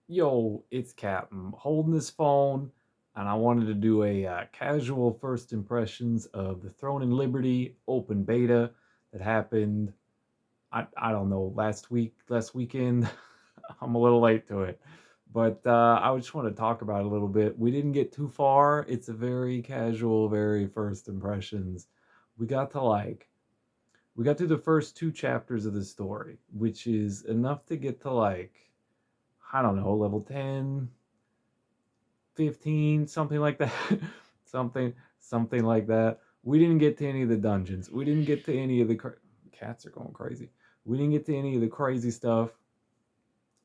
Yo, it's Captain holding this phone, and I wanted to do a casual first impressions of the Throne and Liberty open beta that happened. I don't know, last weekend. I'm a little late to it, but I just want to talk about it a little bit. We didn't get too far. It's a very casual, very first impressions. We got to like we got through the first two chapters of the story, which is enough to get to like I don't know, level 10, 15, something like that. something like that. We didn't get to any of the dungeons. We didn't get to any of the cats are going crazy. We didn't get to any of the crazy stuff.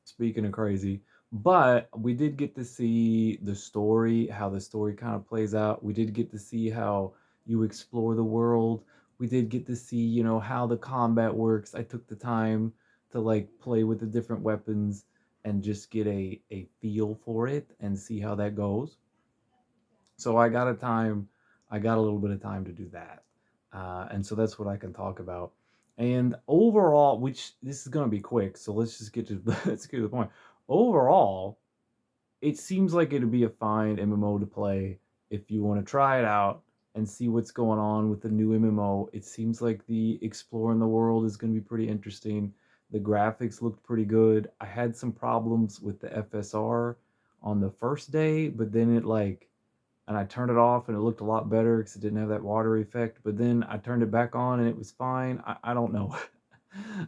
Speaking of crazy, but we did get to see the story, how the story kind of plays out. We did get to see how you explore the world. We did get to see, how the combat works. I took the time to like play with the different weapons and just get a feel for it and see how that goes. So I got a little bit of time to do that. And so that's what I can talk about. And overall, which this is going to be quick, so let's just get to let's get to the point. Overall, it seems like it'd be a fine MMO to play if you want to try it out and see what's going on with the new MMO. It seems like the exploring the world is going to be pretty interesting. The graphics looked pretty good. I had some problems with the FSR on the first day, but then it like and I turned it off and it looked a lot better because it didn't have that water effect. But then I turned it back on and it was fine. I don't know.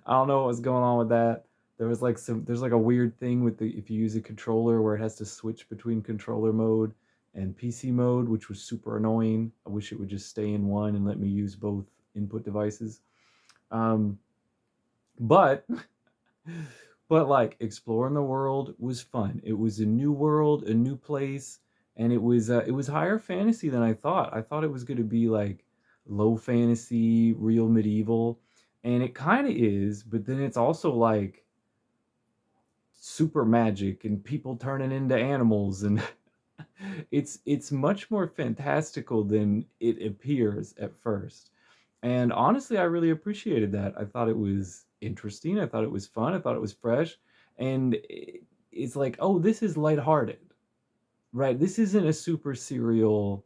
I don't know what was going on with that. There's like a weird thing with the if you use a controller where it has to switch between controller mode and PC mode, which was super annoying. I wish it would just stay in one and let me use both input devices. Um, but but like exploring the world was fun. It was a new world, a new place, and it was higher fantasy than I thought. I thought it was going to be like low fantasy, real medieval, and it kind of is, but then it's also like super magic and people turning into animals and it's much more fantastical than it appears at first. And honestly, I really appreciated that. I thought it was interesting. I thought it was fun. I thought it was fresh. And it's like, oh, this is lighthearted, right? This isn't a super serial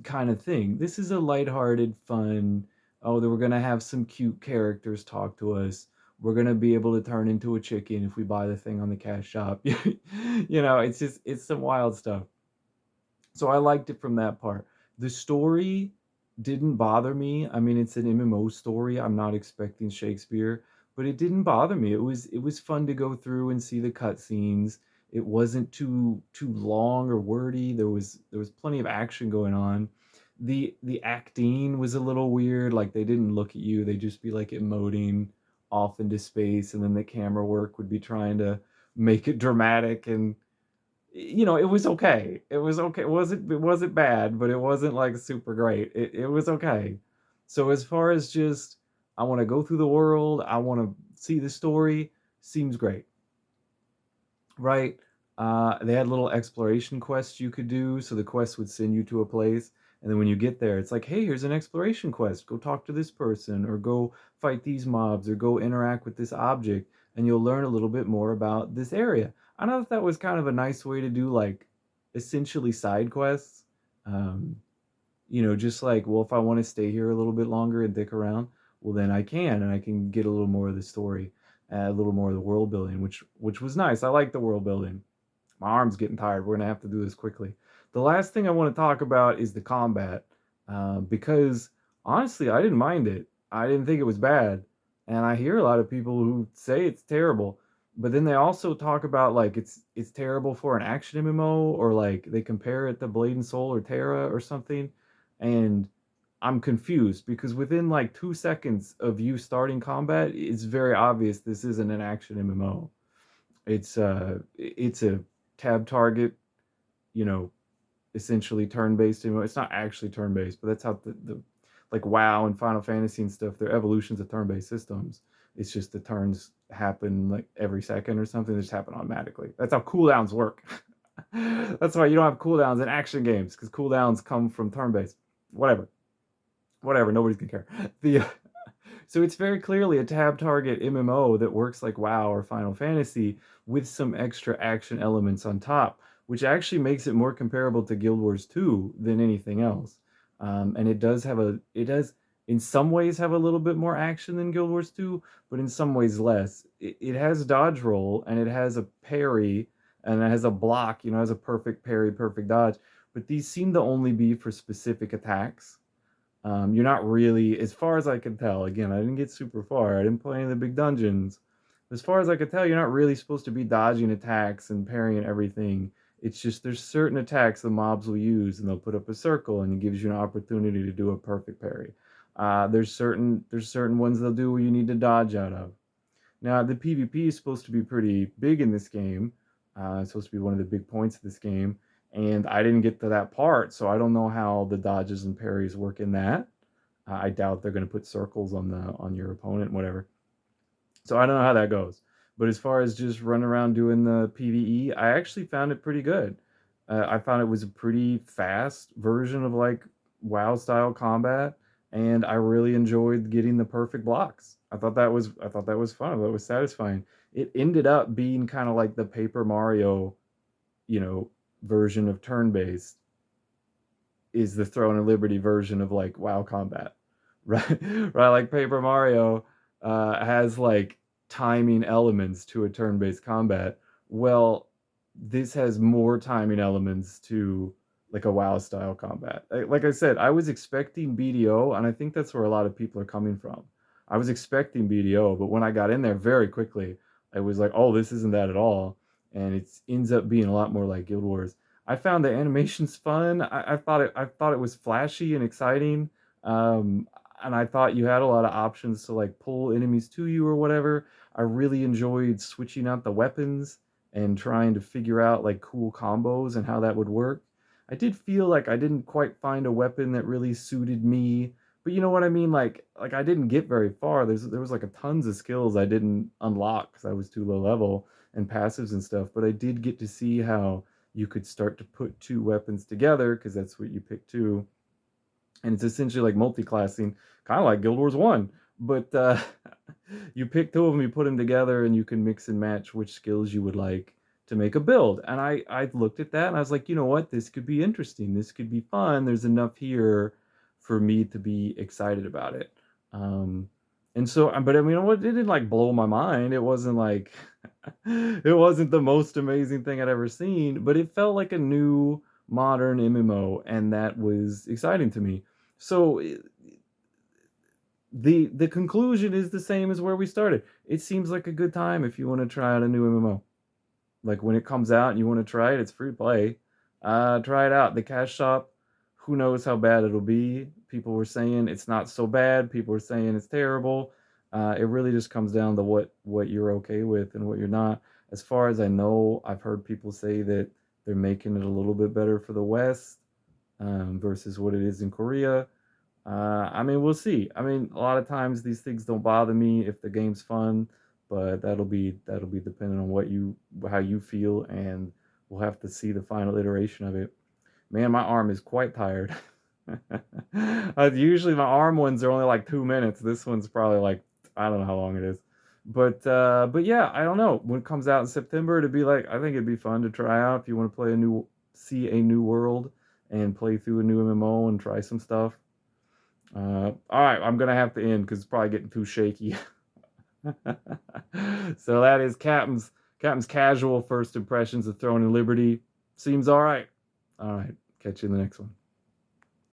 kind of thing. This is a lighthearted, fun. Oh, that we're gonna have some cute characters talk to us. We're gonna be able to turn into a chicken if we buy the thing on the cash shop. It's some wild stuff. So I liked it from that part. The story didn't bother me. I mean, it's an MMO story. I'm not expecting Shakespeare, but it didn't bother me. It was fun to go through and see the cutscenes. It wasn't too long or wordy. There was plenty of action going on. The acting was a little weird. Like they didn't look at you. They'd just be like emoting off into space, and then the camera work would be trying to make it dramatic and it was okay. It was okay. It wasn't bad, but it wasn't like super great. It was okay. So as far as just I want to go through the world, I want to see the story, seems great, right? They had little exploration quests you could do, so the quest would send you to a place, and then when you get there, it's like, hey, here's an exploration quest. Go talk to this person, or go fight these mobs, or go interact with this object, and you'll learn a little bit more about this area. I know that was kind of a nice way to do like essentially side quests. Um, just like, well, if I want to stay here a little bit longer and dick around, well, then I can, and I can get a little more of the story, a little more of the world building, which was nice. I like the world building. My arm's getting tired. We're gonna have to do this quickly. The last thing I want to talk about is the combat, because honestly, I didn't mind it. I didn't think it was bad, and I hear a lot of people who say it's terrible. But then they also talk about like it's terrible for an action MMO, or like they compare it to Blade and Soul or Terra or something, and I'm confused because within like 2 seconds of you starting combat, it's very obvious this isn't an action MMO. It's a tab target, you know, essentially turn-based. It's not actually turn-based, but that's how the like WoW and Final Fantasy and stuff, they're evolutions of turn-based systems. It's just the turns happen like every second or something. They just happen automatically. That's how cooldowns work. That's why you don't have cooldowns in action games, because cooldowns come from turn-based. Whatever. Whatever. Nobody's gonna care. The So it's very clearly a tab target MMO that works like WoW or Final Fantasy with some extra action elements on top, which actually makes it more comparable to Guild Wars 2 than anything else. And it does in some ways have a little bit more action than Guild Wars 2, but in some ways less. It has dodge roll and it has a parry and it has a block, it has a perfect parry, perfect dodge. But these seem to only be for specific attacks. You're not really, as far as I can tell, again, I didn't get super far. I didn't play any of the big dungeons. As far as I could tell, you're not really supposed to be dodging attacks and parrying everything. It's just there's certain attacks the mobs will use, and they'll put up a circle, and it gives you an opportunity to do a perfect parry. There's certain ones they'll do where you need to dodge out of. Now, the PvP is supposed to be pretty big in this game. It's supposed to be one of the big points of this game. And I didn't get to that part, so I don't know how the dodges and parries work in that. I doubt they're going to put circles on your opponent, whatever. So I don't know how that goes. But as far as just running around doing the PvE, I actually found it pretty good. I found it was a pretty fast version of like WoW style combat, and I really enjoyed getting the perfect blocks. I thought that was fun. I thought it was satisfying. It ended up being kind of like the Paper Mario, you know, version of turn based is the Throne of Liberty version of like WoW combat, right? Right, like Paper Mario has like timing elements to a turn-based combat. Well, this has more timing elements to like a WoW style combat. Like I said, I was expecting BDO, and I think that's where a lot of people are coming from. I was expecting BDO, but when I got in there very quickly, I was like, oh, this isn't that at all. And it ends up being a lot more like Guild Wars. I found the animations fun. I thought it was flashy and exciting. Um, and I thought you had a lot of options to like pull enemies to you or whatever. I really enjoyed switching out the weapons and trying to figure out like cool combos and how that would work. I did feel like I didn't quite find a weapon that really suited me, but you know what I mean. Like I didn't get very far. There was like a tons of skills I didn't unlock because I was too low level and passives and stuff. But I did get to see how you could start to put two weapons together because that's what you pick two, and it's essentially like multi-classing, kind of like Guild Wars 1. But you pick two of them, you put them together, and you can mix and match which skills you would like to make a build. And I looked at that and I was like, you know what, this could be interesting. This could be fun. There's enough here for me to be excited about it. Um, and so, but I mean, it didn't like blow my mind. It wasn't like it wasn't the most amazing thing I'd ever seen, but it felt like a new modern MMO, and that was exciting to me. So the conclusion is the same as where we started. It seems like a good time if you want to try out a new MMO. Like when it comes out and you want to try it, it's free to play. Try it out. The cash shop, who knows how bad it'll be. People were saying it's not so bad. People were saying it's terrible. It really just comes down to what you're okay with and what you're not. As far as I know, I've heard people say that they're making it a little bit better for the West versus what it is in Korea. I mean, we'll see. I mean, a lot of times these things don't bother me if the game's fun, but that'll be dependent on how you feel, and we'll have to see the final iteration of it. Man, my arm is quite tired. Usually my arm ones are only like 2 minutes. This one's probably like I don't know how long it is, but yeah, I don't know. When it comes out in September, it'd be like I think it'd be fun to try out if you want to see a new world and play through a new MMO and try some stuff. All right, I'm gonna have to end because it's probably getting too shaky. So that is Captain's casual first impressions of Throne and Liberty. Seems all right. All right, catch you in the next one.